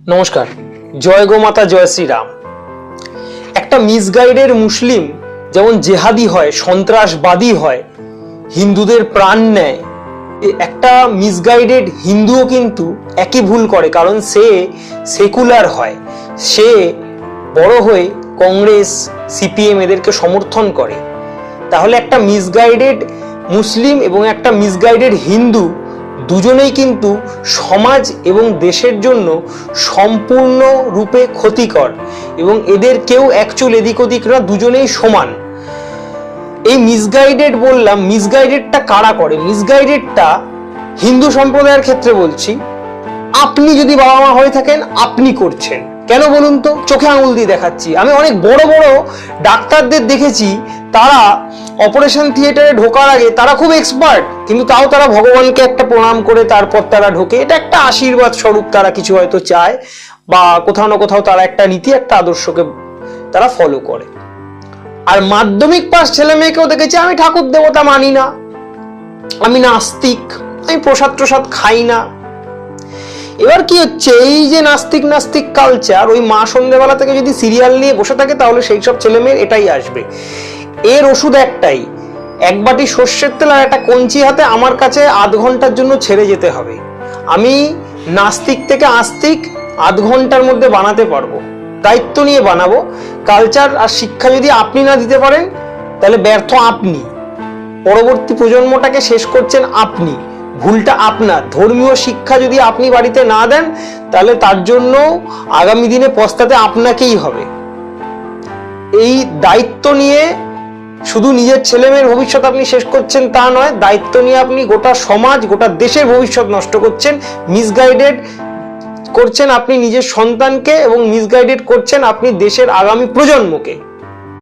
নমস্কার, জয় গো মাতা, জয় শ্রীরাম। একটা মিসগাইডের মুসলিম যেমন জেহাদি হয়, সন্ত্রাসবাদী হয়, হিন্দুদের প্রাণ নেয়, একটা মিসগাইডেড হিন্দুও কিন্তু একই ভুল করে, কারণ সে সেকুলার হয়, সে বড় হয়ে কংগ্রেস, সিপিএম এদেরকে সমর্থন করে। তাহলে একটা মিসগাইডেড মুসলিম এবং একটা মিসগাইডেড হিন্দু দুজনেই কিন্তু সমাজ এবং দেশের জন্য সম্পূর্ণ রূপে ক্ষতিকর, এবং এদের কেউ অ্যাকচুয়াল এদিক ওদিক না, দুজনেই সমান। এই মিসগাইডেড বললাম, মিসগাইডেডটা কারা করে? মিসগাইডেডটা হিন্দু সম্প্রদায়ের ক্ষেত্রে বলছি, আপনি যদি বাবা মা হয়ে থাকেন আপনি করছেন। কেন বলুন তো? চোখে আঙুল দিয়ে দেখাচ্ছি। আমি অনেক বড় বড় ডাক্তারদের দেখেছি, তারা অপারেশন থিয়েটারে ঢোকার আগে তারা খুব এক্সপার্ট, কিন্তু তাও তারা ভগবানকে একটা প্রণাম করে তারপর তারা ঢোকে। এটা একটা আশীর্বাদ স্বরূপ তারা কিছু হয়তো চায়, বা কোথাও না কোথাও তারা একটা নীতি, একটা আদর্শকে তারা ফলো করে। আর মাধ্যমিক পাস ছেলে মেয়েকেও দেখেছি, আমি ঠাকুর দেবতা মানি না, আমি নাস্তিক, আমি প্রসাদ প্রসাদ খাই না। এবার কি হচ্ছে, এই যে নাস্তিক নাস্তিক কালচার, ওই মা সন্ধ্যেবেলা থেকে যদি সিরিয়াল নিয়ে বসে থাকে তাহলে সেই সব ছেলে মেয়ের এটাই আসবে। এর ওষুধ একটাই, এক বাটি সর্ষের তেল আর একটা কঞ্চি হাতে আমার কাছে আধ ঘন্টার জন্য ছেড়ে যেতে হবে। আমি নাস্তিক থেকে আস্তিক আধ ঘন্টার মধ্যে বানাতে পারবো, দায়িত্ব নিয়ে বানাবো। কালচার আর শিক্ষা যদি আপনি না দিতে পারেন তাহলে ব্যর্থ আপনি, পরবর্তী প্রজন্মটাকে শেষ করছেন আপনি, ভুলটা আপনার। ধর্মীয় শিক্ষা যদি আপনি বাড়িতে না দেন তাহলে তার জন্য আগামী দিনে পস্তাতে আপনাকেই হবে। এই দায়িত্ব নিয়ে শুধু নিজের ছেলে মেয়ের ভবিষ্যৎ আপনি শেষ করছেন তা নয়, দায়িত্ব নিয়ে আপনি গোটা সমাজ, গোটা দেশের ভবিষ্যৎ নষ্ট করছেন। মিসগাইডেড করছেন আপনি নিজের সন্তানকে, এবং মিসগাইডেড করছেন আপনি দেশের আগামী প্রজন্মকে।